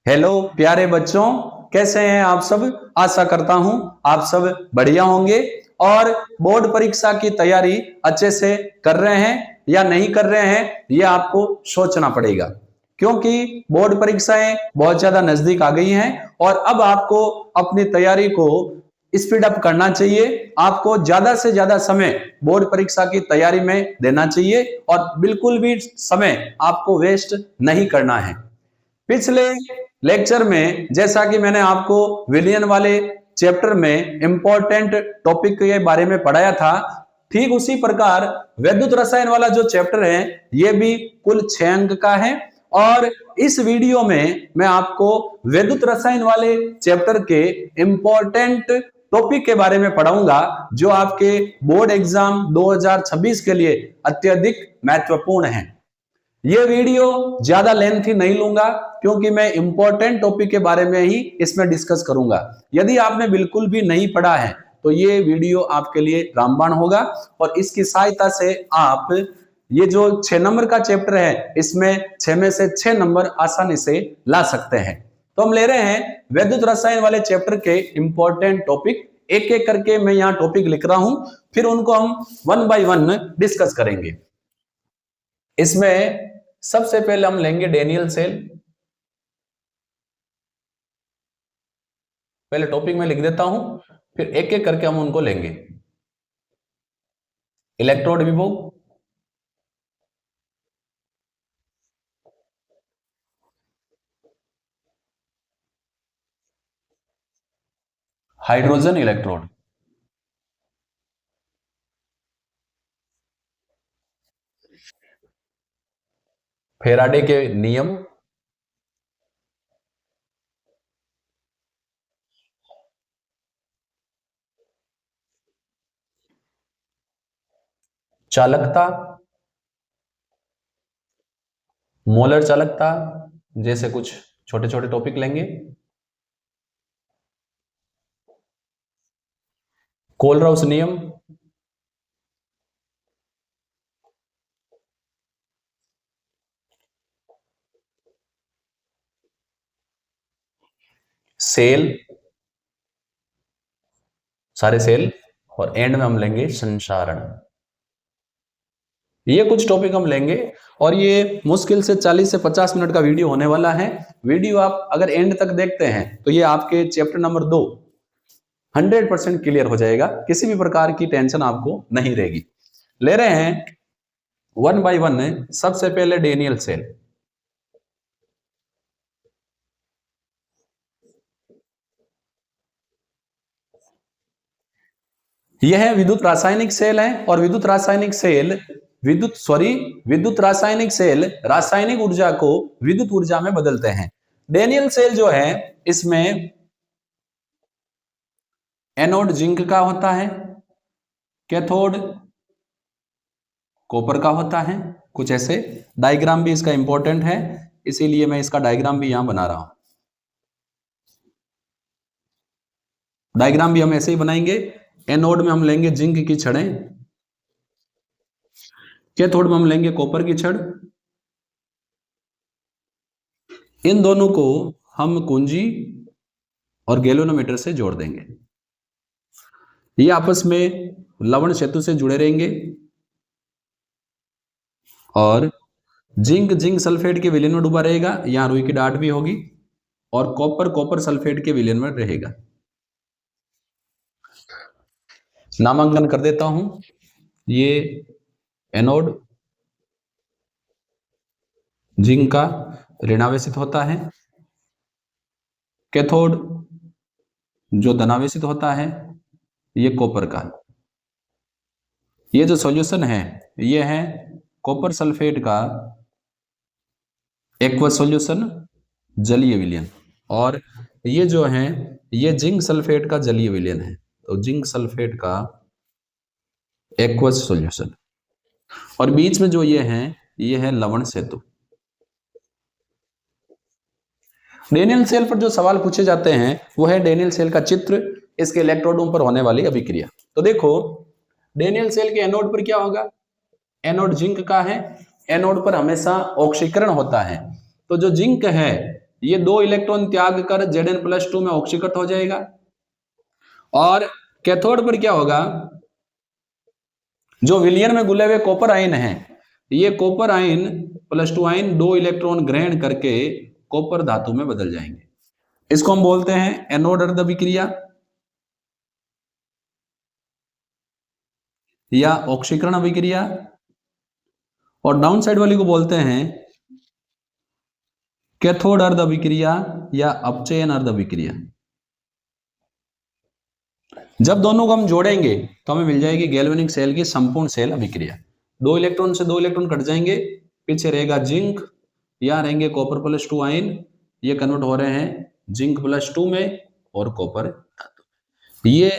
Hello प्यारे बच्चों, कैसे हैं आप सब। आशा करता हूं आप सब बढ़िया होंगे और बोर्ड परीक्षा की तैयारी अच्छे से कर रहे हैं या नहीं कर रहे हैं, ये आपको सोचना पड़ेगा, क्योंकि बोर्ड परीक्षाएं बहुत ज्यादा नजदीक आ गई हैं और अब आपको अपनी तैयारी को स्पीड अप करना चाहिए। आपको ज्यादा से ज्यादा समय बोर्ड परीक्षा की तैयारी में देना चाहिए और बिल्कुल भी समय आपको वेस्ट नहीं करना है। पिछले लेक्चर में जैसा कि मैंने आपको विलियन वाले चैप्टर में इंपॉर्टेंट टॉपिक के बारे में पढ़ाया था, ठीक उसी प्रकार वैद्युत रसायन वाला जो चैप्टर है ये भी कुल 6 अंक का है और इस वीडियो में मैं आपको वैद्युत रसायन वाले चैप्टर के इंपॉर्टेंट टॉपिक के बारे में पढ़ाऊंगा जो आपके बोर्ड एग्जाम 2026 के लिए अत्यधिक महत्वपूर्ण है। ये वीडियो ज्यादा लेंथी नहीं लूंगा क्योंकि मैं इंपॉर्टेंट टॉपिक के बारे में ही इसमें डिस्कस करूंगा। यदि आपने बिल्कुल भी नहीं पढ़ा है तो ये वीडियो आपके लिए रामबाण होगा और इसकी सहायता से आप ये जो 6 नंबर का चैप्टर है इसमें 6 में से 6 नंबर आसानी से ला सकते हैं। तो हम ले रहे हैं वैद्युत रसायन वाले चैप्टर के इंपॉर्टेंट टॉपिक, एक एक करके मैं यहाँ टॉपिक लिख रहा हूं, फिर उनको हम 1 बाय 1 डिस्कस करेंगे। इसमें सबसे पहले हम लेंगे डेनियल सेल। पहले टॉपिक में लिख देता हूं, फिर एक एक करके हम उनको लेंगे। इलेक्ट्रोड विभव, हाइड्रोजन इलेक्ट्रोड, फेराडे के नियम, चालकता, मोलर चालकता, जैसे कुछ छोटे छोटे टॉपिक लेंगे। कोलराउस नियम, सेल, सारे सेल, और एंड में हम लेंगे संसारण। ये कुछ टॉपिक हम लेंगे और ये मुश्किल से 40 से 50 मिनट का वीडियो होने वाला है। वीडियो आप अगर एंड तक देखते हैं तो ये आपके चैप्टर नंबर 2 100% क्लियर हो जाएगा, किसी भी प्रकार की टेंशन आपको नहीं रहेगी। ले रहे हैं 1 बाय 1। सबसे पहले डेनियल सेल। यह विद्युत रासायनिक सेल है और विद्युत रासायनिक सेल विद्युत रासायनिक सेल रासायनिक ऊर्जा को विद्युत ऊर्जा में बदलते हैं। डेनियल सेल जो है इसमें एनोड जिंक का होता है, कैथोड कॉपर का होता है। कुछ ऐसे डायग्राम भी इसका इंपॉर्टेंट है, इसीलिए मैं इसका डायग्राम भी यहां बना रहा हूं। डायग्राम भी हम ऐसे ही बनाएंगे। एनोड में हम लेंगे जिंक की छड़ें, कैथोड में हम लेंगे कॉपर की छड़। इन दोनों को हम कुंजी और गैल्वेनोमीटर से जोड़ देंगे। ये आपस में लवण सेतु से जुड़े रहेंगे और जिंक सल्फेट के विलयन में डूबा रहेगा, यहां रुई की डाट भी होगी, और कॉपर सल्फेट के विलयन में रहेगा। नामांकन कर देता हूं। ये एनोड जिंक का ऋणावेशित होता है, कैथोड जो धनावेशित होता है, ये कॉपर का। ये जो सॉल्यूशन है ये है कॉपर सल्फेट का एक्वस सॉल्यूशन, जलीय विलयन, और ये जो है ये जिंक सल्फेट का जलीय विलयन है, तो जिंक सल्फेट का एक्वस सॉल्यूशन। और बीच में जो ये है लवण सेतु। डेनियल सेल पर जो सवाल पूछे जाते हैं वो है डेनियल सेल का चित्र, इसके इलेक्ट्रोडों पर होने वाली अभिक्रिया। तो देखो डेनियल सेल के एनोड पर क्या होगा, एनोड जिंक का है, एनोड पर हमेशा ऑक्सीकरण होता है। तो जो जिंक है ये 2 इलेक्ट्रॉन त्याग कर Zn+2 में ऑक्सीकृत हो जाएगा। और कैथोड पर क्या होगा, जो विलयन में घुले हुए कॉपर आयन है, ये कॉपर आयन +2 आयन 2 इलेक्ट्रॉन ग्रहण करके कॉपर धातु में बदल जाएंगे। इसको हम बोलते हैं एनोड अर्ध अभिक्रिया या ऑक्सीकरण अभिक्रिया, और डाउन साइड वाली को बोलते हैं कैथोड अर्ध अभिक्रिया या अपचयन अर्ध अभिक्रिया। जब दोनों को हम जोड़ेंगे तो हमें मिल जाएगी गैल्वेनिक सेल की संपूर्ण सेल अभिक्रिया। 2 इलेक्ट्रॉन से 2 इलेक्ट्रॉन कट जाएंगे, पीछे रहेगा जिंक, यहां रहेंगे कॉपर +2 आयन, ये कन्वर्ट हो रहे हैं जिंक +2 में और कॉपर धातु। ये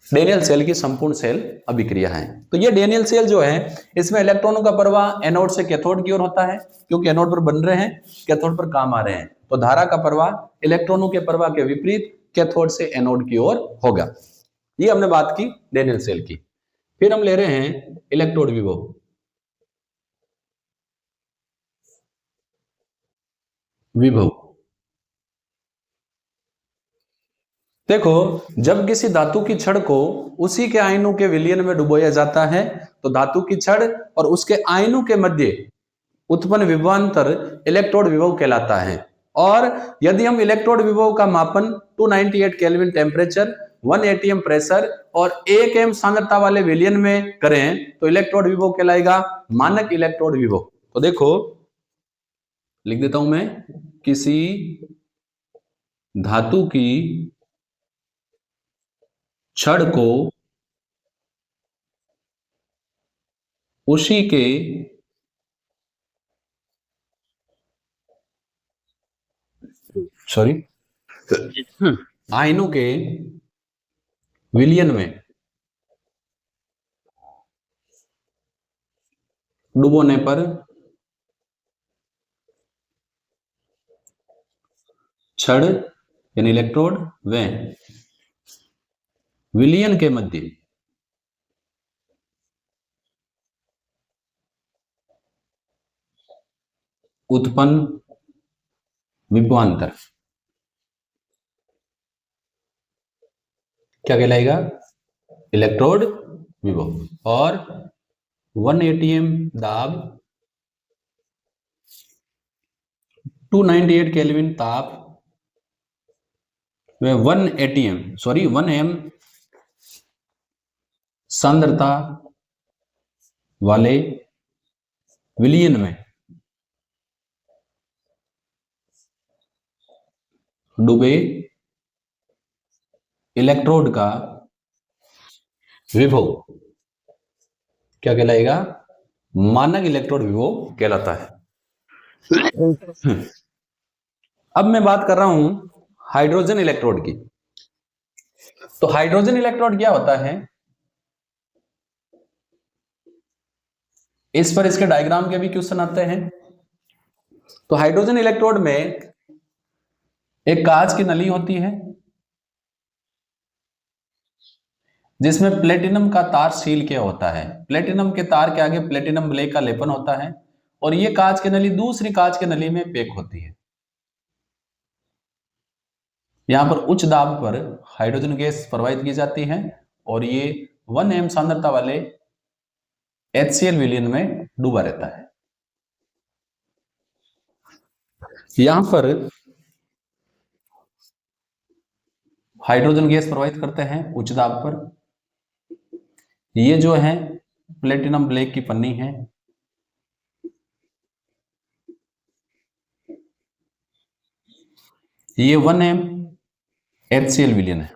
डेनियल सेल की संपूर्ण सेल अभिक्रिया है। तो ये डेनियल सेल जो है, इसमें इलेक्ट्रॉनों का प्रवाह एनोड से कैथोड की ओर होता है, क्योंकि एनोड पर बन रहे हैं, कैथोड पर काम आ रहे हैं। तो धारा का प्रवाह इलेक्ट्रॉनों के प्रवाह के विपरीत कैथोड से एनोड की ओर होगा। ये हमने बात की डेनियल सेल की। फिर हम ले रहे हैं इलेक्ट्रोड विभव। देखो, जब किसी धातु की छड़ को उसी के आयनों के विलयन में डुबोया जाता है तो धातु की छड़ और उसके आयनों के मध्य उत्पन्न विभवांतर इलेक्ट्रोड विभव कहलाता है। और यदि हम इलेक्ट्रोड विभव का मापन 298 केल्विन टेम्परेचर, 1 एटीएम प्रेशर और 1 एम सांद्रता वाले विलयन में करें तो इलेक्ट्रोड विभव कहलाएगा मानक इलेक्ट्रोड विभव। तो देखो, लिख देता हूं मैं, किसी धातु की छड़ को उसी के आयनों के विलयन में डुबोने पर छड़ यानी इलेक्ट्रोड व विलयन के मध्य उत्पन्न विभवांतर क्या कहलाएगा? इलेक्ट्रोड विभव। और 1 एटीएम दाब, 298 केल्विन ताप व 1 एम सांद्रता वाले विलयन में डूबे इलेक्ट्रोड का विभव क्या कहलाएगा? मानक इलेक्ट्रोड विभव कहलाता है। अब मैं बात कर रहा हूं हाइड्रोजन इलेक्ट्रोड की। तो हाइड्रोजन इलेक्ट्रोड क्या होता है, इस पर इसके डायग्राम के भी क्वेश्चन आते हैं। तो हाइड्रोजन इलेक्ट्रोड में एक कांच की नली होती है जिसमें प्लेटिनम का तार सील किया होता है। प्लेटिनम के तार के आगे प्लेटिनम ब्लैक का लेपन होता है और ये कांच की नली दूसरी कांच की नली में पैक होती है। यहां पर उच्च दाब पर हाइड्रोजन गैस प्रवाहित की जाती है और ये 1 एम सांद्रता वाले HCl विलयन में डूबा रहता है। यहां पर हाइड्रोजन गैस प्रवाहित करते हैं उच्च दाब पर। ये जो है प्लेटिनम ब्लैक की पन्नी है, ये 1 एम HCl विलयन है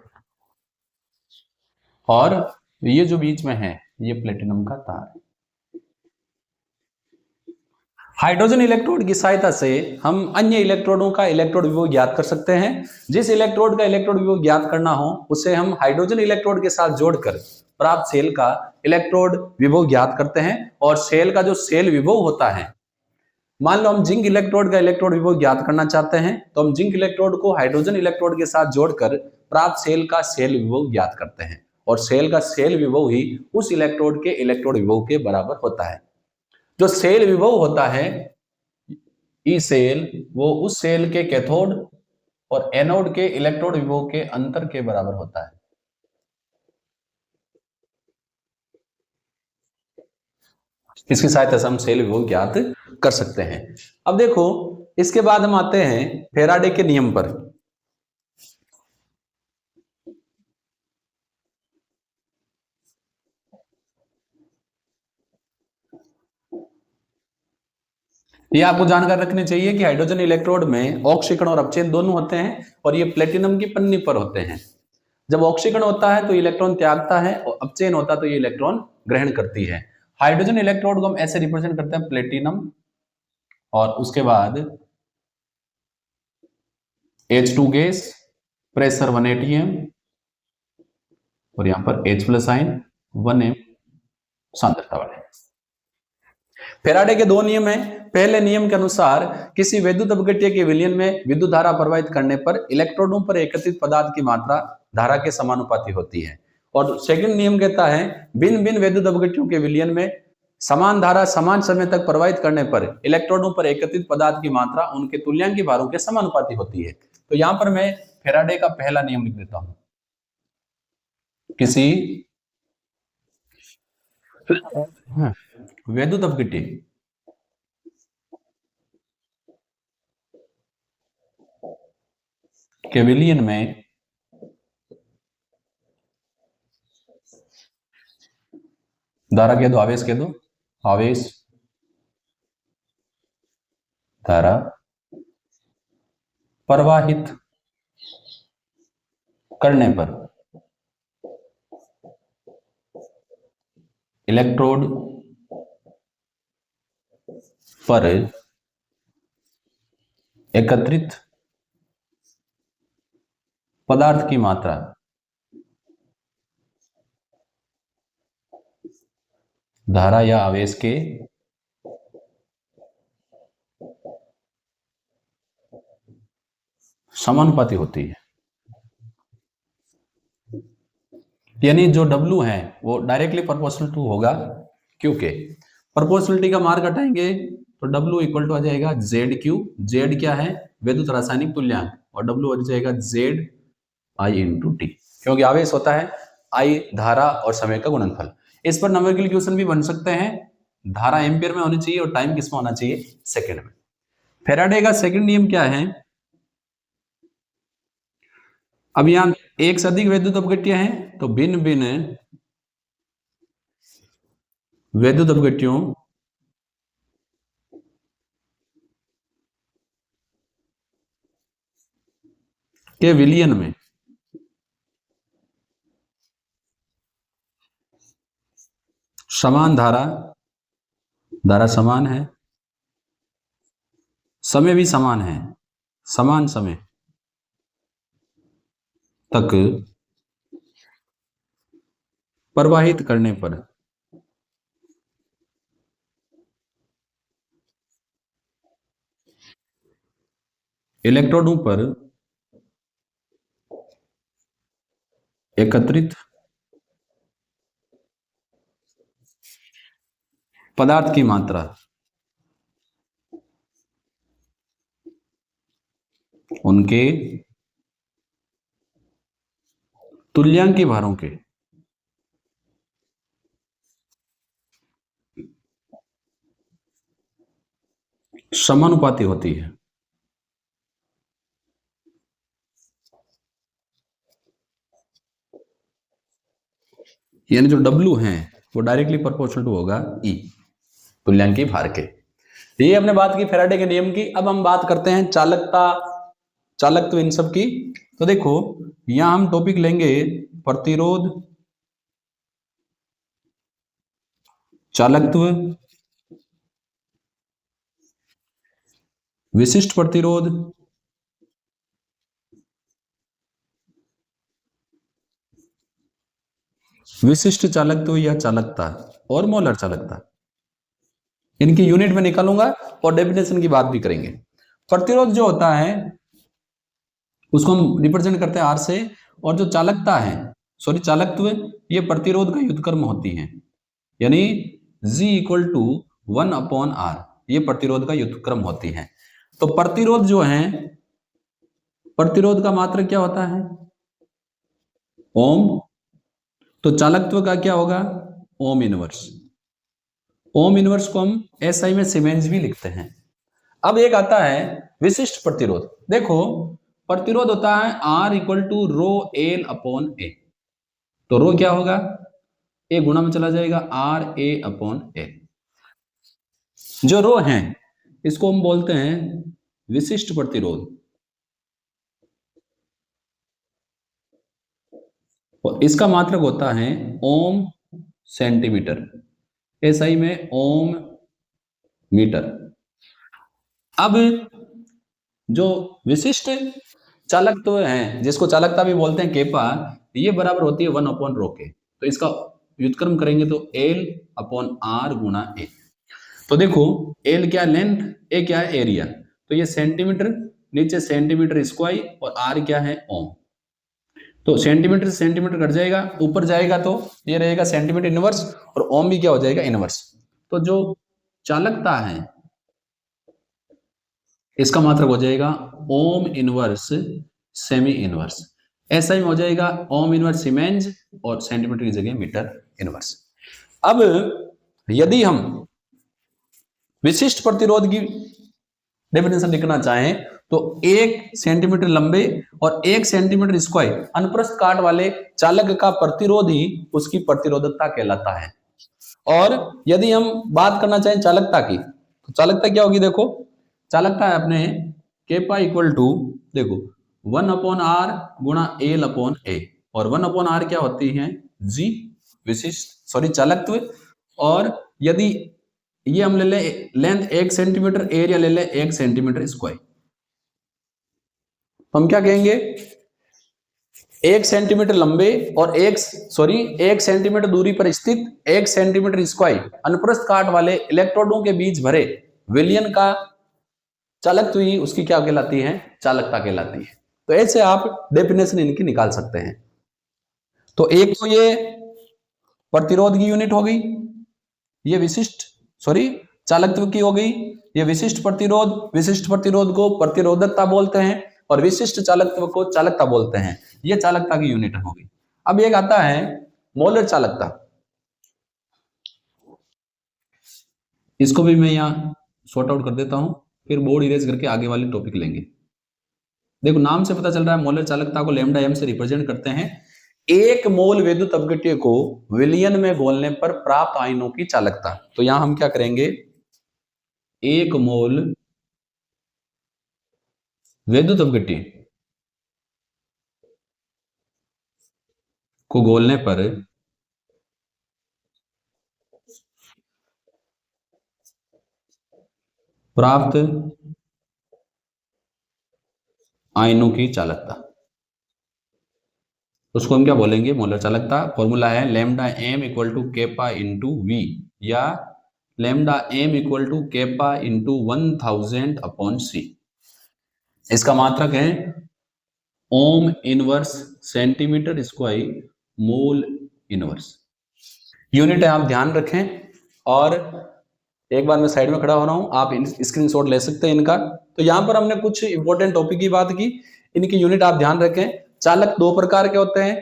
और ये जो बीच में है ये प्लेटिनम का तार है। हाइड्रोजन इलेक्ट्रोड की सहायता से हम अन्य इलेक्ट्रोडों का इलेक्ट्रोड विभव ज्ञात कर सकते हैं। जिस इलेक्ट्रोड का इलेक्ट्रोड विभव ज्ञात करना हो उसे हम हाइड्रोजन इलेक्ट्रोड के साथ जोड़कर प्राप्त सेल का इलेक्ट्रोड विभव ज्ञात करते हैं। और सेल का जो सेल विभव होता है, मान लो हम जिंक इलेक्ट्रोड का इलेक्ट्रोड विभव ज्ञात करना चाहते हैं तो हम जिंक इलेक्ट्रोड को हाइड्रोजन इलेक्ट्रोड के साथ जोड़कर प्राप्त सेल का सेल विभव ज्ञात करते हैं और सेल का सेल विभव ही उस इलेक्ट्रोड के इलेक्ट्रोड विभव के बराबर होता है। जो सेल विभव होता है ई सेल वो उस सेल के कैथोड और एनोड के इलेक्ट्रोड विभव के अंतर के बराबर होता है। इसकी सहायता से हम सेल विभव ज्ञात कर सकते हैं। अब देखो इसके बाद हम आते हैं फैराडे के नियम पर। ये आपको जानकारी रखनी चाहिए कि हाइड्रोजन इलेक्ट्रोड में ऑक्सीकरण और अपचयन दोनों होते हैं और ये प्लेटिनम की पन्नी पर होते हैं। जब ऑक्सीकरण होता है तो इलेक्ट्रॉन त्यागता है और अपचयन होता है तो ये इलेक्ट्रॉन ग्रहण करती है। हाइड्रोजन इलेक्ट्रोड को हम ऐसे रिप्रेजेंट करते हैं प्लेटिनम और उसके बाद H2 गैस, प्रेशर 1 atm और यहां पर H+ आयन 1 m सांद्रता वाले। फैराडे के दो नियम हैं। पहले नियम के अनुसार किसी वैद्युत अपघट्य के विलयन में विद्युत धारा प्रवाहित करने पर इलेक्ट्रोडों पर एकत्रित पदार्थ की मात्रा धारा के समानुपाती होती है। और सेकंड नियम कहता है भिन्न भिन्न वैद्युत अपघट्यों के विलयन में समान धारा समान समय तक प्रवाहित करने पर इलेक्ट्रोडों पर एकत्रित पदार्थ की मात्रा उनके तुल्यांकी भारों के समानुपाती होती है। तो यहां पर मैं फैराडे का पहला नियम लिख देता हूं। किसी वैद्युत अपघट्य के विलयन में धारा कह दो, आवेश कह दो, आवेश धारा प्रवाहित करने पर इलेक्ट्रोड पर एकत्रित पदार्थ की मात्रा धारा या आवेश के समानुपाती होती है। यानी जो W है वो डायरेक्टली प्रोपोर्शनल टू होगा, क्योंकि प्रोपोर्शनलिटी का मार्क हटाएंगे तो W इक्वल टू आ जाएगा ZQ। Z क्या है? वैद्युत रासायनिक तुल्यांक, और W हो जाएगा ZI × T, क्योंकि आवेश होता है I धारा और समय का गुणनफल। इस पर न्यूमेरिकल क्वेश्चन भी बन सकते हैं। धारा एम्पियर में होनी चाहिए और टाइम किसमें होना चाहिए? सेकंड में। फैराडे का सेकंड नियम क्या है? अब यहां एक से अधिक वैद्युत अपघट्य हैं तो भिन्न भिन्न वैद्युत अपघट्यों के विलयन में समान धारा, धारा समान है, समय भी समान है, समान समय तक प्रवाहित करने पर इलेक्ट्रोडों पर एकत्रित पदार्थ की मात्रा उनके तुल्यांकी भारों के समानुपाती होती है। यानी जो W है वो डायरेक्टली प्रोपोर्शनल टू होगा E, तुल्यांकी भार के। ये हमने बात की फैराडे के नियम की। अब हम बात करते हैं चालकता, चालकत्व इन सब की। तो देखो यहां हम टॉपिक लेंगे प्रतिरोध, चालकत्व, विशिष्ट प्रतिरोध, विशिष्ट चालकत्व या चालकता, और मोलर चालकता। इनकी यूनिट में निकालूंगा और डेफिनेशन की बात भी करेंगे। प्रतिरोध जो होता है उसको हम रिप्रेजेंट करते हैं R से, और जो चालकता है चालकत्व, ये प्रतिरोध का व्युत्क्रम होती है। यानी G = 1/R, ये प्रतिरोध का व्युत्क्रम होती है। तो प्रतिरोध जो है, प्रतिरोध का मात्रक क्या होता है? ओम। तो चालकत्व का क्या होगा? Ohm inverse. ओम इनवर्स को हम एसआई में सीमेंस भी लिखते हैं। अब एक आता है विशिष्ट प्रतिरोध। देखो प्रतिरोध होता है R equal to rho L upon A. तो रो क्या होगा? ए गुणा में चला जाएगा आर ए अपॉन ए। जो रो है इसको हम बोलते हैं विशिष्ट प्रतिरोध, और इसका मात्रक होता है ओम सेंटीमीटर, एसआई में ओम मीटर। अब जो विशिष्ट चालकत्व है जिसको चालकता भी बोलते हैं केपा, ये बराबर होती है 1 अपॉन रो के। तो इसका व्युत्क्रम करेंगे तो एल अपॉन आर गुणा ए। तो देखो एल क्या लेंथ, ए क्या है एरिया, तो ये सेंटीमीटर, नीचे सेंटीमीटर स्क्वायर और आर क्या है ओम। तो सेंटीमीटर से सेंटीमीटर कट जाएगा, ऊपर जाएगा तो ये रहेगा सेंटीमीटर इनवर्स, और ओम भी क्या हो जाएगा? इनवर्स। तो जो चालकता है इसका मात्रक हो जाएगा ओम इनवर्स सेमी इनवर्स। ऐसा ही हो जाएगा ओम इनवर्स सीमेंस, और सेंटीमीटर की जगह मीटर इनवर्स। अब यदि हम विशिष्ट प्रतिरोध की डेफिनेशन लिखना चाहें तो 1 सेंटीमीटर लंबे और 1 सेंटीमीटर स्क्वायर अनुप्रस्थ काट वाले चालक का प्रतिरोध ही उसकी प्रतिरोधकता कहलाता है। और यदि हम बात करना चाहें चालकता की, तो चालकता क्या होगी? देखो चालकता है अपने केपा इक्वल टू, देखो 1 अपॉन आर गुणा एल अपॉन ए, और 1 अपॉन आर क्या होती है? जी विशिष्ट सॉरी चालकत्व। और यदि ये हम ले ले लेंथ 1 सेंटीमीटर, एरिया ले ले 1 सेंटीमीटर स्क्वायर, तो हम क्या कहेंगे? 1 सेंटीमीटर लंबे और 1 सेंटीमीटर दूरी पर स्थित 1 सेंटीमीटर स्क्वायर अनुप्रस्थ काट वाले इलेक्ट्रोडों के बीच भरे विलयन का चालकत्व ही उसकी क्या कहलाती है? चालकता कहलाती है। तो ऐसे आप डेफिनेशन इनकी निकाल सकते हैं। तो एक तो ये प्रतिरोध की यूनिट हो गई, ये विशिष्ट सॉरी चालकत्व की हो गई, ये विशिष्ट प्रतिरोध को प्रतिरोधकता बोलते हैं, और विशिष्ट चालकत्व को चालकता बोलते हैं। ये चालकता की यूनिट हो गई। अब एक आता है मोलर चालकता। इसको भी मैं यहां सॉर्ट आउट कर देता हूं, फिर बोर्ड इरेज करके आगे वाले टॉपिक लेंगे। देखो नाम से पता चल रहा है मोलर चालकता को लैम्डा एम से रिप्रेजेंट करते हैं। 1 मोल विद्युत अपघट्य को विलयन में घोलने पर प्राप्त आयनों की चालकता। तो यहां हम क्या करेंगे? 1 मोल विद्युत अपघट्य को घोलने पर प्राप्त आयनों की चालकता, उसको हम क्या बोलेंगे? मोलर चालकता। फॉर्मूला है lambda M equal to kappa into V, या lambda M equal to kappa into 1000 upon C. इसका मात्रक है ohm inverse centimetre square mole inverse. Unit है, आप ध्यान रखें। और एक बार मैं साइड में खड़ा हो रहा हूं, आप स्क्रीनशॉट ले सकते हैं इनका। तो यहां पर हमने कुछ इंपॉर्टेंट टॉपिक की बात की, इनकी यूनिट आप ध्यान रखें। चालक 2 प्रकार के होते हैं।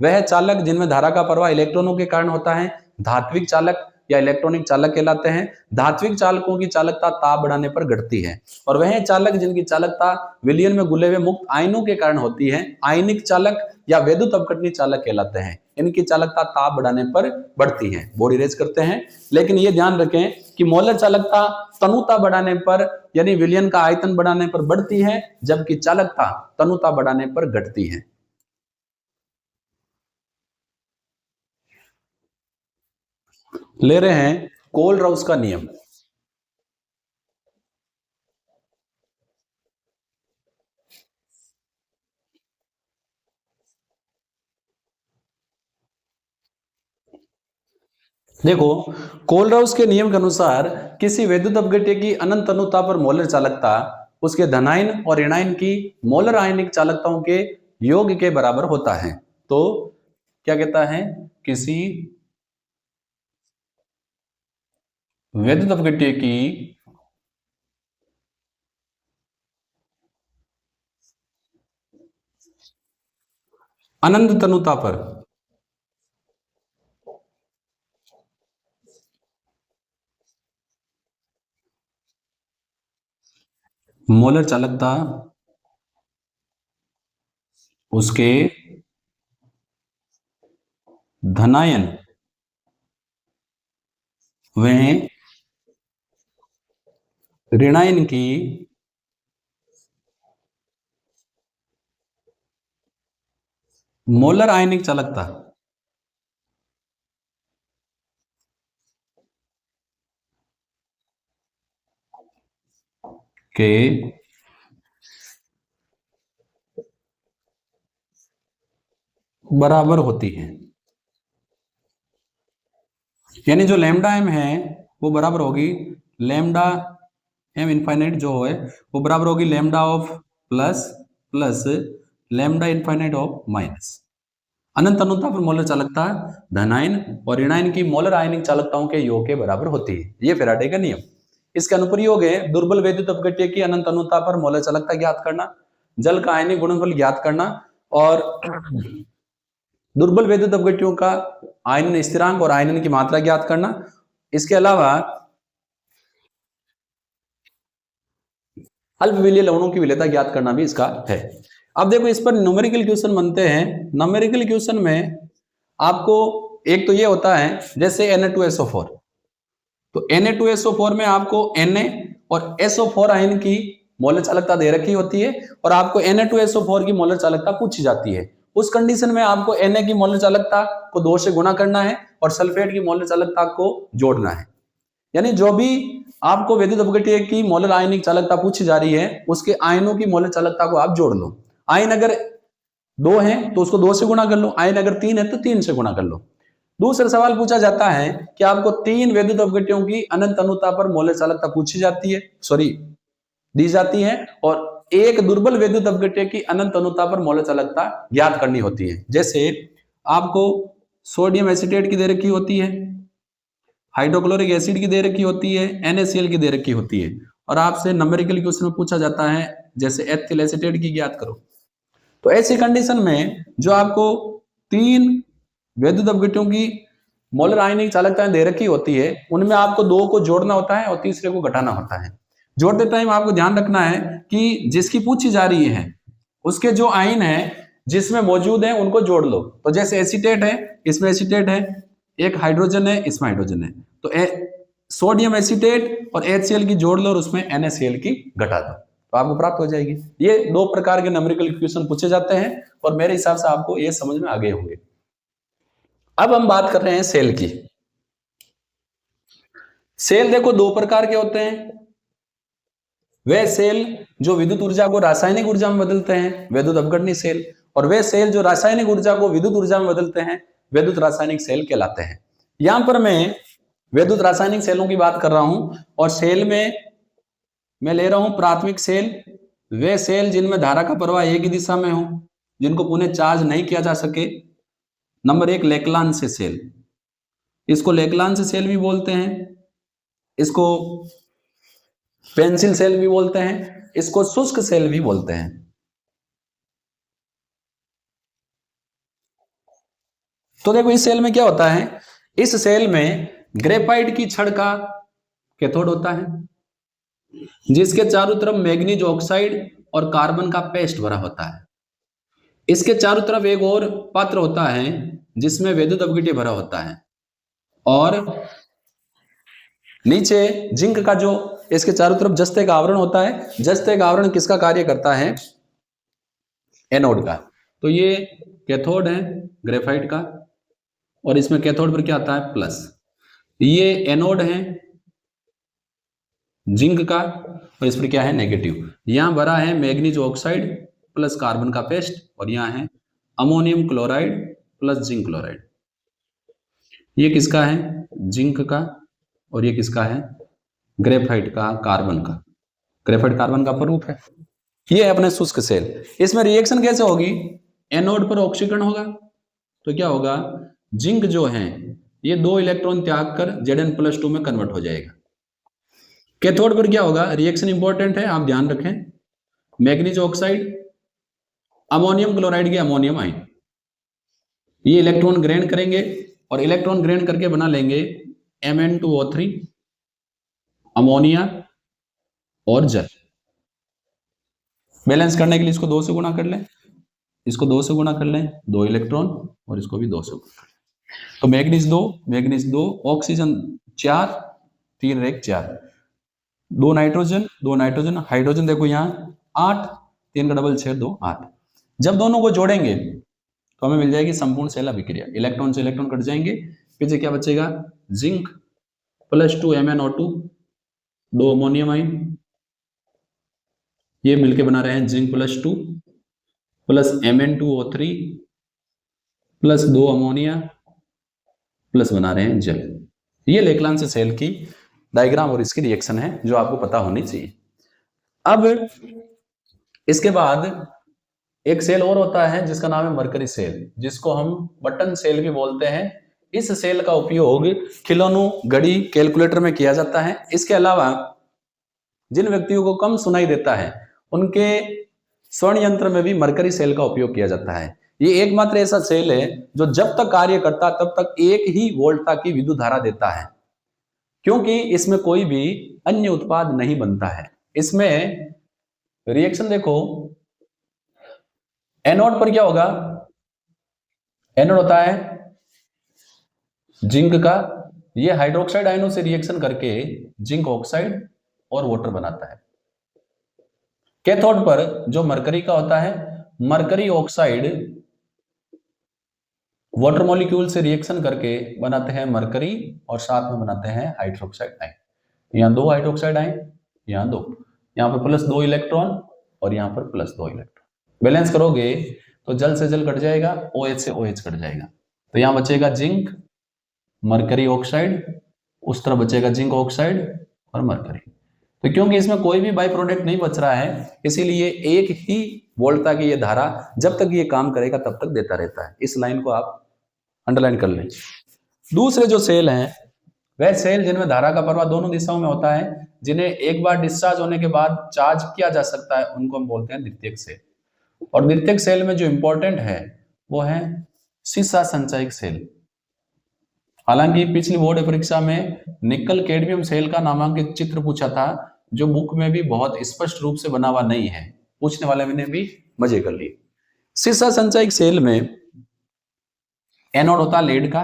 वह चालक जिनमें धारा का प्रवाह इलेक्ट्रॉनों के कारण होता है धात्विक चालक या इलेक्ट्रॉनिक चालक कहलाते हैं। धात्विक चालकों की चालकता ताप बढ़ाने पर घटती है। और वह चालक जिनकी चालकता विलयन में घुले हुए मुक्त आयनों के कारण होती है आयनिक चालक या विद्युत अपघटनी चालक कहलाते हैं। इनकी चालकता ताप बढ़ाने पर बढ़ती है। बॉडी रेज करते हैं, लेकिन ये ध्यान रखें कि मोलर चालकता तनुता बढ़ाने पर यानी विलयन का आयतन बढ़ाने पर बढ़ती है, जबकि चालकता तनुता बढ़ाने पर घटती है। ले रहे हैं कोल-राउस का नियम। देखो कोल-राउस के नियम के अनुसार किसी विद्युत अपघट्य की अनंत तनुता पर मोलर चालकता उसके धनायन और ऋणायन की मोलर आयनिक चालकताओं के योग के बराबर होता है। तो क्या कहता है? किसी विद्युत अपघट्य की अनंत तनुता पर मोलर चालकता उसके धनायन व ऋणायन की मोलर आयनिक चालकता के बराबर होती है। यानी जो लैम्डा एम है वो बराबर होगी लैम्डा एम इनफाइनाइट जो है वो बराबर होगी lambda of plus plus lambda infinite of minus. अनंत अनुता पर मोलर चालकता धनायन और ऋणायन की मोलर आयनिक चालकताओं के योग के बराबर होती है। ये फैराडे का नियम। इसके अनुप्रयोग है दुर्बल वैद्युत अपघट्य की अनंत अनुता पर मोलर चालकता ज्ञात करना, जल का आयनिक गुणनफल ज्ञात करना और दुर्बल वैद्युत अपघट्यों का आयनन स्थिरांक और आयनन की मात्रा ज्ञात करना। इसके अलावा अल्प विलीय लवणों की विलेयता ज्ञात करना भी इसका है। अब देखो इस पर न्यूमेरिकल क्वेश्चन बनते हैं। न्यूमेरिकल क्वेश्चन में आपको एक तो ये होता है जैसे Na2SO4, तो Na2SO4 में आपको Na और SO4 आयन की मोलर चालकता दे रखी होती है और आपको Na2SO4 की मोलर चालकता पूछी जाती है। उस कंडीशन में आपको Na की मोलर चालकता को 2 से गुणा करना है और सल्फेट की मोलर चालकता को जोड़ना है। यानी जो भी आपको वैद्युत अपघट्य की मोलर आयनिक चालकता पूछी जा रही है उसके आयनों की मोलर चालकता को आप जोड़ लो। आयन अगर 2 है तो उसको 2 से गुणा कर लो, आयन अगर 3 है तो 3 से गुणा कर लो। दूसरा सवाल पूछा जाता है कि आपको 3 वैद्युत अपघट्यों की अनंत अनुता पर मोलर चालकता पूछी जाती है, दी जाती है और एक दुर्बल वैद्युत अपघट्य की अनंत अनुता पर मोलर चालकता ज्ञात करनी होती है। जैसे आपको सोडियम एसीटेट की दे रखी होती है, हाइड्रोक्लोरिक एसिड की दे रखी होती है, NaCl की दे रखी होती है और आपसे न्यूमेरिकल क्वेश्चन में पूछा जाता है जैसे एथिल एसीटेट की ज्ञात करो। तो ऐसी कंडीशन में जो आपको 3 वैद्युत अपघट्यों की मोलर आयनिक चालकताएं दे रखी होती है उनमें आपको 2 को जोड़ना होता है और तीसरे को घटाना होता है। जोड़ते टाइम आपको ध्यान रखना है कि जिसकी पूछी जा रही है उसके जो आयन है जिसमें मौजूद है उनको जोड़ लो। तो जैसे एसीटेट है, इसमें एसीटेट है, एक हाइड्रोजन है, इसमें हाइड्रोजन है, तो सोडियम एसीटेट और HCl की जोड़ लो और उसमें NaCl की घटा दो तो आपको प्राप्त हो जाएगी। ये 2 प्रकार के न्यूमेरिकल क्वेश्चन पूछे जाते हैं और मेरे हिसाब से आपको ये समझ में आ गए होंगे। अब हम बात कर रहे हैं सेल की। सेल देखो 2 प्रकार के होते हैं। वे सेल जो विद्युत ऊर्जा को रासायनिक ऊर्जा में बदलते हैं, वैद्युत अपघटनी सेल, और वे सेल जो रासायनिक ऊर्जा को विद्युत ऊर्जा में बदलते हैं, वैद्युत रासायनिक सेल कहलाते हैं। यहां पर मैं वैद्युत रासायनिक सेलों की बात कर रहा हूं और सेल में मैं ले रहा हूं प्राथमिक सेल, वे सेल जिनमें धारा का प्रवाह एक ही दिशा में हो, जिनको पुनः चार्ज नहीं किया जा सके। नंबर 1 लेक्लांश सेल, इसको लेक्लांश सेल भी बोलते हैं, इसको पेंसिल सेल भी बोलते हैं, इसको शुष्क सेल भी बोलते हैं। तो देखो इस सेल में क्या होता है, इस सेल में ग्रेफाइट की छड़ का कैथोड होता है जिसके चारों तरफ मैग्नीज ऑक्साइड और कार्बन का पेस्ट भरा होता है। इसके चारों तरफ एक और पात्र होता है जिसमें वैद्युत अपघट्य भरा होता है और नीचे जिंक का जो इसके चारों तरफ जस्ते का आवरण होता है। जस्ते का आवरण किसका कार्य करता है? एनोड का। तो ये कैथोड है ग्रेफाइट का और इसमें कैथोड पर क्या आता है? प्लस। ये एनोड है जिंक का और इस पर क्या है? नेगेटिव। यहां भरा है मैग्नीज ऑक्साइड प्लस कार्बन का पेस्ट और यहां है ammonium chloride plus zinc chloride. ये किसका है? जिंक का और ये किसका है? ग्रेफाइट का, कार्बन का। ग्रेफाइट कार्बन का स्वरूप है। ये है अपने शुष्क सेल। इसमें रिएक्शन कैसे होगी? एनोड पर ऑक्सीकरण होगा तो क्या होगा? जिंक जो है ये 2 इलेक्ट्रॉन त्याग कर Zn+2 में कन्वर्ट हो जाएगा। कैथोड पर क्या होगा? रिएक्शन इंपॉर्टेंट है, आप ध्यान रखें। मैग्नीज ऑक्साइड अमोनियम क्लोराइड के अमोनियम आयन ये इलेक्ट्रॉन ग्रहण करेंगे और इलेक्ट्रॉन ग्रहण करके बना लेंगे Mn2O3, अमोनिया और जल। बैलेंस करने के लिए इसको 2 से गुणा कर लें, इसको 2 से गुणा कर लें, 2 इलेक्ट्रॉन, और इसको भी 2 से गुणा कर लें। तो मैग्नीज 2, ऑक्सीजन 4, 3 और 1 4, 2 नाइट्रोजन, हाइड्रोजन देखो यहाँ 8, 3 का डबल 6, 2 8। जब दोनों को जोड़ेंगे तो हमें मिल जाएगी संपूर्ण सेल अभिक्रिया। इलेक्ट्रॉन से इलेक्ट्रॉन कट जाएंगे, पीछे क्या बचेगा, जिंक +2 MnO2, 2 अमोनियम आयन, ये मिलके बना रहे हैं zinc +2 plus Mn2O3 plus 2 ammonia plus बना रहे हैं जल। ये लेक्लांस सेल की डायग्राम और इसकी रिएक्शन है जो आपको पता होनी चाहिए। अब इसके बाद एक सेल और होता है जिसका नाम है मरकरी सेल, जिसको हम बटन सेल भी बोलते हैं। इस सेल का उपयोग खिलौनों, घड़ी, कैलकुलेटर में किया जाता है। इसके अलावा जिन व्यक्तियों को कम सुनाई देता है उनके स्वर्ण यंत्र में भी मरकरी सेल का उपयोग किया जाता है। ये एकमात्र ऐसा सेल है जो जब तक कार्य करता तब तक 1 ही वोल्टा की विद्युत धारा देता है, क्योंकि इसमें कोई भी अन्य उत्पाद नहीं बनता है। इसमें रिएक्शन देखो, एनोड पर क्या होगा, एनोड होता है जिंक का, ये हाइड्रोक्साइड आयनों से रिएक्शन करके जिंक ऑक्साइड और वाटर बनाता है। कैथोड पर जो मरकरी का होता है, मरकरी ऑक्साइड वाटर मॉलिक्यूल से रिएक्शन करके बनाते हैं मरकरी और साथ में बनाते हैं हाइड्रोक्साइड आयन। यहाँ 2 हाइड्रोक्साइड आयन, यहाँ 2, यहाँ पर +2 इलेक्ट्रॉन और यहाँ पर +2 इलेक्ट्रॉन। बैलेंस करोगे तो जल से जल कट जाएगा, OH से OH कट जाएगा, तो यहाँ बचेगा जिंक, मरकरी ऑक्साइड, उस तरफ बचेगा जिंक ऑक्साइड और मरकरी। तो क्योंकि इसमें कोई भी बाई प्रोडक्ट नहीं बच रहा है, इसीलिए 1 ही वोल्टा की ये धारा जब तक ये काम करेगा तब तक देता रहता है। इस लाइन को आप अंडरलाइन कर लें। दूसरे जो सेल हैं वह सेल जिनमें धारा का प्रवाह दोनों दिशाओं में होता है, जिन्हें एक बार डिस्चार्ज होने के बाद चार्ज किया जा सकता है, उनको हम बोलते हैं द्वितीयक सेल। और द्वितीयक सेल में जो इंपॉर्टेंट है वो है सीसा संचयक सेल। हालांकि पिछली बोर्ड परीक्षा में निकल कैडमियम सेल का नामांकित चित्र पूछा था, जो बुक में भी बहुत स्पष्ट रूप से बना हुआ नहीं है, पूछने वाले ने भी मजे कर लिए। सीसा संचयक सेल में एनोड होता लेड का,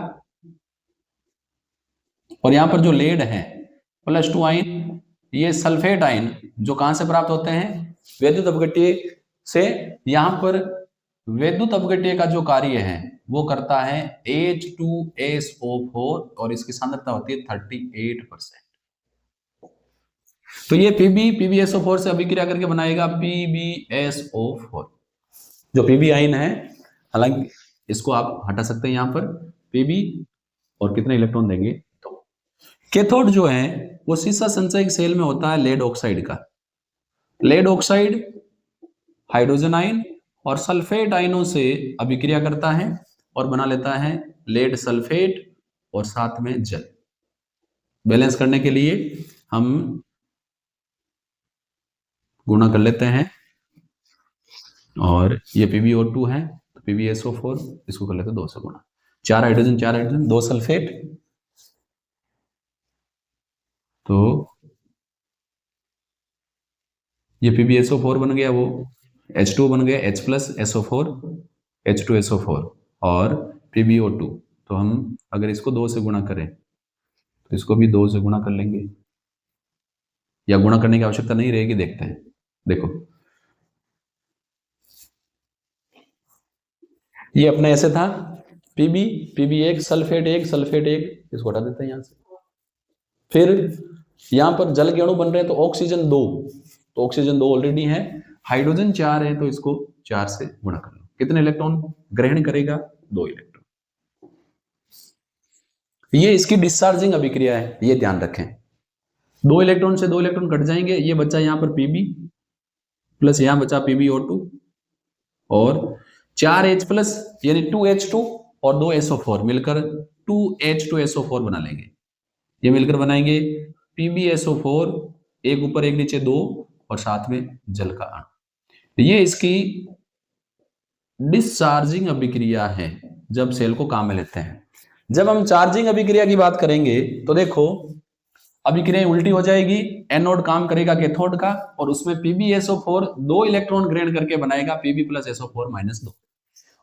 और यहां पर जो लेड है +2 आयन, ये सल्फेट आयन जो कहां से प्राप्त होते हैं, वैद्युत अपघट्य से। यहां पर वैद्युत अपघट्य का जो कार्य है वो करता है H2SO4 और इसकी सांद्रता होती है 38%। तो ये PbSO4 से अभिक्रिया करके बनाएगा PbSO4। जो Pb आयन है, हालांकि इसको आप हटा सकते हैं यहां पर, Pb और कितने इलेक्ट्रॉन देंगे तो। कैथोड जो है वो सीसा संचयक सेल में होता है लेड ऑक्साइड का। लेड ऑक्साइड हाइड्रोजन आयन और सल्फेट आयनों से अभिक्रिया करता है और बना लेता है लेड सल्फेट और साथ में जल। बैलेंस करने के लिए हम गुणा कर लेते हैं, और ये PbO2 है तो PbSO4, इसको कर लेते हैं 2 से गुणा, 4 हाइड्रोजन 2 सल्फेट, तो ये PbSO4 बन गया, वो H2 बन गया, H+SO4 H2SO4 और PbO2। तो हम अगर इसको 2 से गुणा करें तो इसको भी 2 से गुणा कर लेंगे, या गुणा करने की आवश्यकता नहीं रहेगी, देखते हैं। देखो ये अपने ऐसे था Pb1 सल्फेट 1 सल्फेट 1, इसको हटा देते हैं यहां से। फिर यहां पर जल के अणु बन रहे हैं तो ऑक्सीजन 2, तो ऑक्सीजन 2 ऑलरेडी है, हाइड्रोजन 4 है तो इसको 4 से गुणा कर लो। कितने इलेक्ट्रॉन ग्रहण करेगा, 2 इलेक्ट्रॉन। ये इसकी डिस्चार्जिंग अभिक्रिया है, ये ध्यान रखें। 2 इलेक्ट्रॉन से 2 इलेक्ट्रॉन कट जाएंगे, ये बचा यहां पर Pb प्लस यहां बचा PbO2 और 4H+ यानी 2H2 और 2SO4 मिलकर 2H2SO4 बना लेंगे। ये मिलकर बनाएंगे PbSO4, एक ऊपर एक नीचे 2 और साथ में जल का अणु। ये इसकी डिस्चार्जिंग अभिक्रिया है। जब सेल को काम में लेते हैं। जब हम चार्जिंग अभिक्रिया की बात करेंगे तो देखो अभिक्रिया उल्टी हो जाएगी, एनोड काम करेगा कैथोड का और उसमें PbSO4 दो इलेक्ट्रॉन ग्रहण करके बनाएगा Pb + SO4 - 2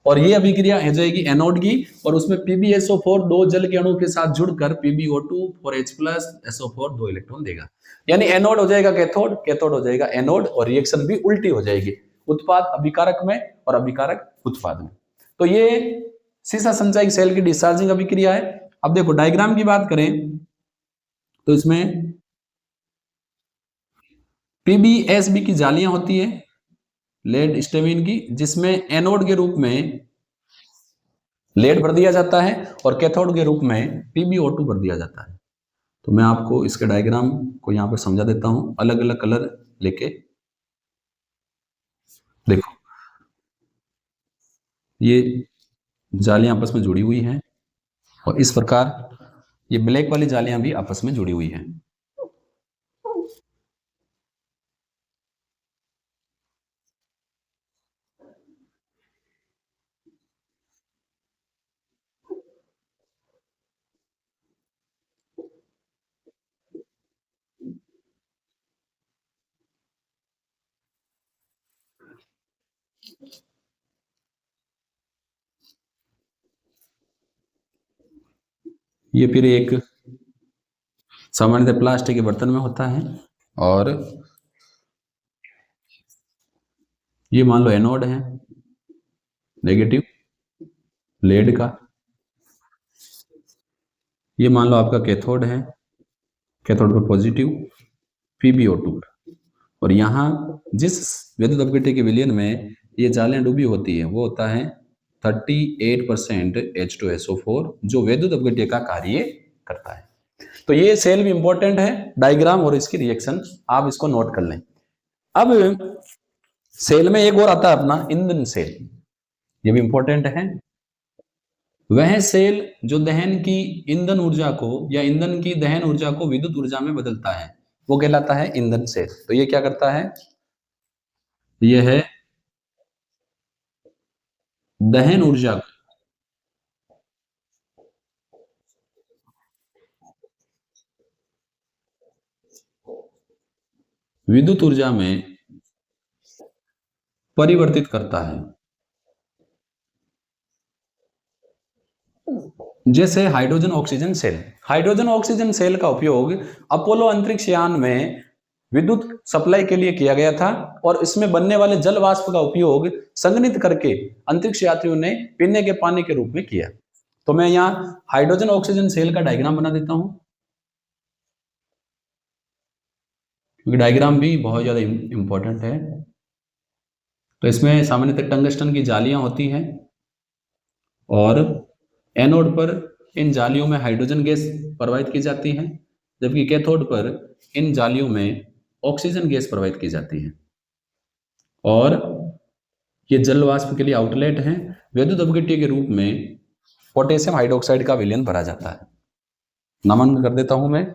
और ये अभिक्रिया हो जाएगी एनोड की और उसमें PbSO4 दो जल के अणु के साथ जुड़कर PbO2 4H+ SO4 दो इलेक्ट्रॉन देगा। यानी एनोड हो जाएगा कैथोड, कैथोड हो जाएगा एनोड और रिएक्शन भी उल्टी हो जाएगी, उत्पाद अभिकारक में और अभिकारक उत्पाद में। तो ये सीसा संचयक सेल की डिस्चार्जिंग अभिक्रिया है। अब देखो डायग्राम की बात करें तो इसमें PbSb की जालियां होती है लेड स्टेविन की, जिसमें एनोड के रूप में लेड भर दिया जाता है और कैथोड के रूप में PbO2 भर दिया जाता है। तो मैं आपको इसके डायग्राम को यहाँ पर समझा देता हूं अलग अलग कलर लेके। देखो ये जालियां आपस में जुड़ी हुई हैं और इस प्रकार ये ब्लैक वाली जालियां भी आपस में जुड़ी हुई हैं। ये फिर एक सामान्यतः प्लास्टिक के बर्तन में होता है और ये मान लो एनोड है नेगेटिव लेड का, ये मान लो आपका कैथोड है, कैथोड पर पॉजिटिव PbO2 और यहाँ जिस विद्युत अपघट्य के विलयन में ये जालियां डूबी होती है वो होता है 38% H2SO4 जो विद्युत अपघट्य का कार्य करता है। तो ये सेल भी इंपॉर्टेंट है, डायग्राम और इसकी रिएक्शन आप इसको नोट कर लें। अब सेल में एक और आता है अपना ईंधन सेल, ये भी इंपॉर्टेंट है। वह सेल जो दहन की ईंधन ऊर्जा को या ईंधन की दहन ऊर्जा को विद्युत ऊर्जा में बदलता है वो कहलाता है ईंधन सेल। तो ये क्या करता है, ये है दहन ऊर्जा विद्युत ऊर्जा में परिवर्तित करता है। जैसे hydrogen oxygen cell, hydrogen oxygen cell का उपयोग अपोलो अंतरिक्ष यान में विद्युत सप्लाई के लिए किया गया था और इसमें बनने वाले जल वाष्प का उपयोग संघनित करके अंतरिक्ष यात्रियों ने पीने के पानी के रूप में किया। तो मैं यहाँ हाइड्रोजन ऑक्सीजन सेल का डायग्राम बना देता हूं क्योंकि डायग्राम भी बहुत ज्यादा इंपॉर्टेंट है। तो इसमें सामान्यतः टंगस्टन की जालियां होती हैं और एनोड पर इन जालियों में हाइड्रोजन गैस प्रवाहित की जाती है जबकि कैथोड पर इन जालियों में ऑक्सीजन गैस प्रवाहित की जाती है और ये जल वाष्प के लिए आउटलेट है। विद्युत अपघट्य के रूप में पोटेशियम हाइड्रोक्साइड का विलयन भरा जाता है। नामांकन कर देता हूं मैं,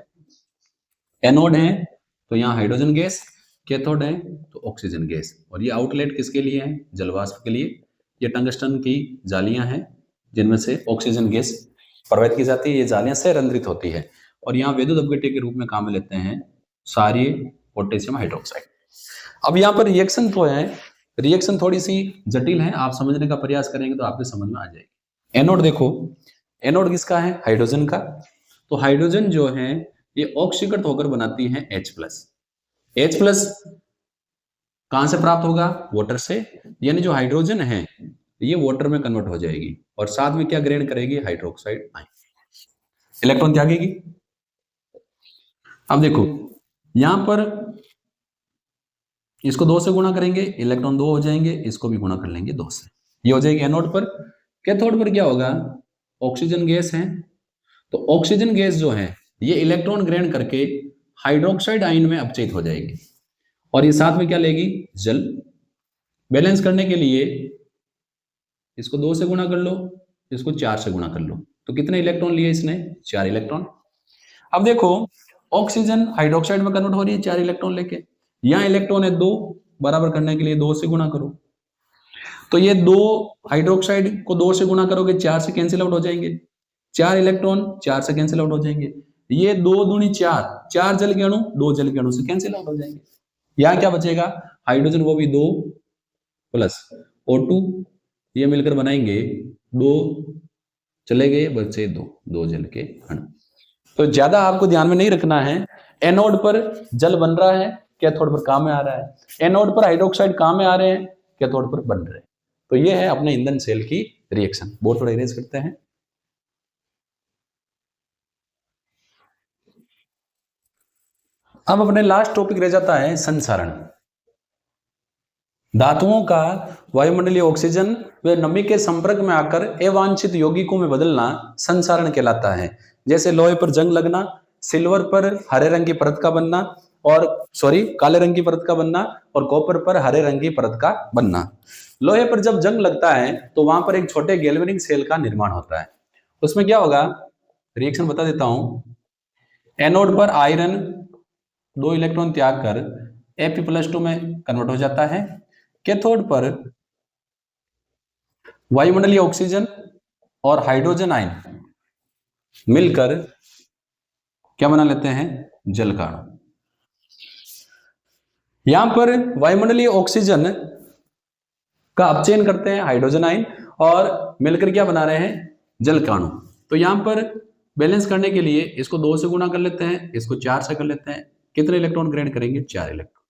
एनोड है तो यहाँ हाइड्रोजन गैस, कैथोड है तो ऑक्सीजन गैस और ये आउटलेट किसके लिए है, जल वाष्प के लिए। ये टंगस्टन की जालियां हैं जिनमें से ऑक्सीजन गैस प्रवाहित की जाती है, ये जालियां संरंध्रित होती है और यहाँ विद्युत अपघट्य के रूप में काम में लेते हैं क्षारीय पोटेशियम हाइड्रोक्साइड। अब यहाँ पर रिएक्शन तो है, रिएक्शन थोड़ी सी जटिल है, आप समझने का प्रयास करेंगे तो आपके समझ में आ जाएगी। एनोड देखो, एनोड किसका है, हाइड्रोजन का। तो हाइड्रोजन जो है ये ऑक्सीकृत होकर बनाती है H+। H+ कहां से प्राप्त होगा, वाटर से, यानी जो हाइड्रोजन है ये वाटर में कन्वर्ट हो जाएगी और साथ में क्या ग्रहण करेगी, हाइड्रोक्साइड आयन, इलेक्ट्रॉन त्यागेगी। अब देखो यहां पर इसको 2 से गुणा करेंगे, इलेक्ट्रॉन 2 हो जाएंगे, इसको भी गुणा कर लेंगे 2 से, ये हो जाएगी एनोड पर। कैथोड पर क्या होगा, ऑक्सीजन गैस है तो ऑक्सीजन गैस जो है ये इलेक्ट्रॉन ग्रहण करके हाइड्रोक्साइड आयन में अपचयित हो जाएगी और ये साथ में क्या लेगी, जल। बैलेंस करने के लिए इसको 2 से गुणा कर लो, इसको 4 से गुणा कर लो, तो कितने इलेक्ट्रॉन लिए इसने, 4 इलेक्ट्रॉन। अब देखो ऑक्सीजन हाइड्रोक्साइड में कन्वर्ट हो रही है 4 इलेक्ट्रॉन लेके, यहां इलेक्ट्रॉन है 2, बराबर करने के लिए 2 से गुणा करो। तो ये 2 हाइड्रोक्साइड को 2 से गुणा करोगे 4 से कैंसिल आउट हो जाएंगे, 4 इलेक्ट्रॉन 4 से कैंसिल आउट हो जाएंगे, ये 2 दूनी 4, 4 जल के अणु 2 जल के अणु से कैंसिल आउट हो जाएंगे। यहाँ क्या बचेगा, हाइड्रोजन वो भी 2 प्लस O2, ये मिलकर बनाएंगे 2 चले गए, बचे 2 जल के अणु। तो ज्यादा आपको ध्यान में नहीं रखना है, एनोड पर जल बन रहा है, कैथोड पर काम में आ रहा है, एनोड पर हाइड्रोक्साइड काम में आ रहे हैं, कैथोड पर बन रहे हैं। तो ये है अपने ईंधन सेल की रिएक्शन। बोर्ड थोड़ा इरेज करते हैं। अब अपने लास्ट टॉपिक रह जाता है संसारण। धातुओं का वायुमंडलीय ऑक्सीजन व नमी के संपर्क में आकर अवांछित यौगिकों में बदलना संसारण कहलाता है। जैसे लोहे पर जंग लगना, सिल्वर पर हरे रंग की परत का बनना, और काले रंग की परत का बनना, और कॉपर पर हरे रंग की परत का बनना। लोहे पर जब जंग लगता है तो वहां पर एक छोटे गैल्वेनिक सेल का निर्माण होता है। उसमें क्या होगा, रिएक्शन बता देता हूं। एनोड पर आयरन 2 इलेक्ट्रॉन त्याग कर Fe+2 में कन्वर्ट हो जाता है। कैथोड पर वायुमंडलीय ऑक्सीजन और हाइड्रोजन आयन मिलकर क्या बना लेते हैं, जल का अणु। यहां पर वायुमंडलीय ऑक्सीजन का अपचयन करते हैं हाइड्रोजन आयन और मिलकर क्या बना रहे हैं, जल का अणु। तो यहां पर बैलेंस करने के लिए इसको 2 से गुणा कर लेते हैं, इसको 4 से कर लेते हैं। कितने इलेक्ट्रॉन ग्रहण करेंगे, 4 इलेक्ट्रॉन।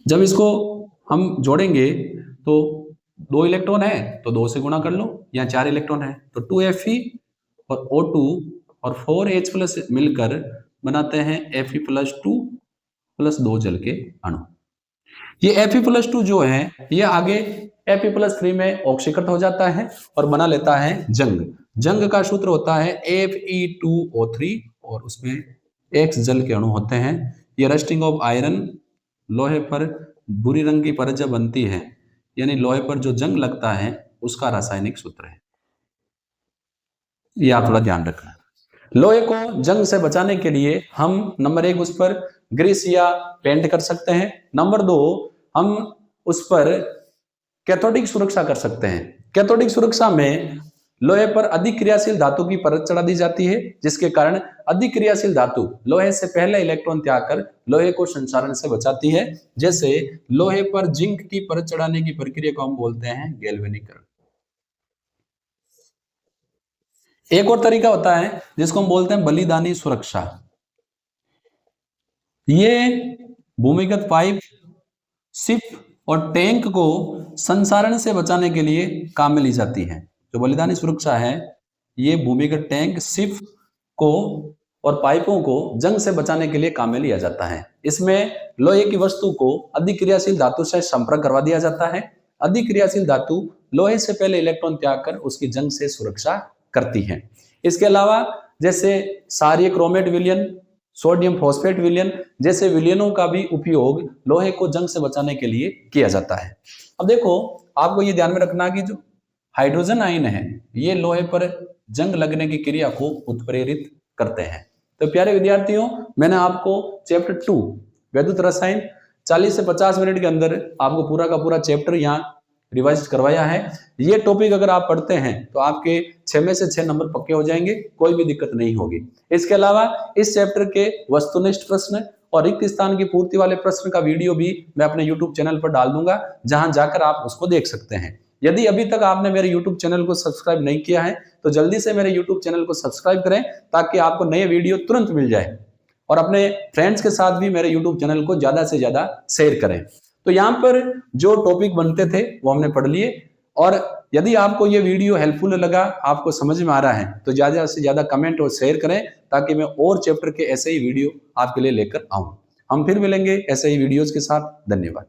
जब इसको हम जोड़ेंगे तो 2 इलेक्ट्रॉन है तो 2 से गुणा कर लो, या 4 इलेक्ट्रॉन है तो 2Fe और O2 और 4H+ मिलकर बनाते हैं Fe+2 प्लस 2 जल के अणु। ये Fe+2 जो है ये आगे Fe+3 में ऑक्सीकृत हो जाता है और बना लेता है जंग। जंग का सूत्र होता है Fe2O3 और उसमें X जल के अणु होते हैं। ये रस्टिंग ऑफ आयरन, लोहे पर भूरी रंग की परत जब बनती है, यानी लोहे पर जो जंग लगता है उसका रासायनिक सूत्र है। ये आप थोड़ा ध्यान रखना। लोहे को जंग से बचाने के लिए हम नंबर 1 उस पर ग्रीस या पेंट कर सकते हैं। नंबर 2 हम उस पर कैथोडिक सुरक्षा कर सकते हैं। कैथोडिक सुरक्षा में लोहे पर अधिक क्रियाशील धातु की परत चढ़ा दी जाती है, जिसके कारण अधिक क्रियाशील धातु लोहे से पहले इलेक्ट्रॉन त्याग कर लोहे को संसारण से बचाती है। जैसे लोहे पर जिंक की परत चढ़ाने की प्रक्रिया को हम बोलते हैं गैल्वेनीकरण। एक और तरीका होता है जिसको हम बोलते हैं बलिदानी सुरक्षा। ये भूमिगत पाइप, शिप और टैंक को संसारण से बचाने के लिए काम में ली जाती है। जो बलिदानी सुरक्षा है ये भूमिगत टैंक, शिप को और पाइपों को जंग से बचाने के लिए काम में लिया जाता है। इसमें लोहे की वस्तु को अधिक क्रियाशील धातु से संपर्क करवा दिया जाता है। अधिक क्रियाशील धातु लोहे से पहले इलेक्ट्रॉन त्याग कर उसकी जंग से सुरक्षा करती है। इसके अलावा जैसे क्षारीय क्रोमेट विलयन, सोडियम फॉस्फेट विलयन जैसे विलयनों का भी उपयोग लोहे को जंग से बचाने के लिए किया जाता है। अब देखो, आपको ये ध्यान में रखना कि जो हाइड्रोजन आयन है ये लोहे पर जंग लगने की क्रिया को उत्प्रेरित करते हैं। तो प्यारे विद्यार्थियों, मैंने आपको चैप्टर 2 वैद्युत रसायन 40 से 50 मिनट के अंदर आपको पूरा का पूरा चैप्टर यहाँ रिवाइज करवाया है। ये टॉपिक अगर आप पढ़ते हैं तो आपके 6 में से 6 नंबर पक्के हो जाएंगे, कोई भी दिक्कत नहीं होगी। इसके अलावा इस चैप्टर के वस्तुनिष्ठ प्रश्न और रिक्त स्थान की पूर्ति वाले प्रश्न का वीडियो भी मैं अपने YouTube चैनल पर डाल दूंगा, जहां जाकर आप उसको देख सकते हैं। यदि अभी तक आपने मेरे YouTube चैनल को सब्सक्राइब नहीं किया है तो जल्दी से मेरे YouTube चैनल को सब्सक्राइब करें, ताकि आपको नए वीडियो तुरंत मिल जाए, और अपने फ्रेंड्स के साथ भी मेरे YouTube चैनल को ज्यादा से ज्यादा शेयर करें। तो यहाँ पर जो टॉपिक बनते थे वो हमने पढ़ लिए, और यदि आपको ये वीडियो हेल्पफुल लगा, आपको समझ में आ रहा है, तो ज्यादा से ज्यादा कमेंट और शेयर करें, ताकि मैं और चैप्टर के ऐसे ही वीडियो आपके लिए लेकर आऊं। हम फिर मिलेंगे ऐसे ही वीडियोस के साथ। धन्यवाद।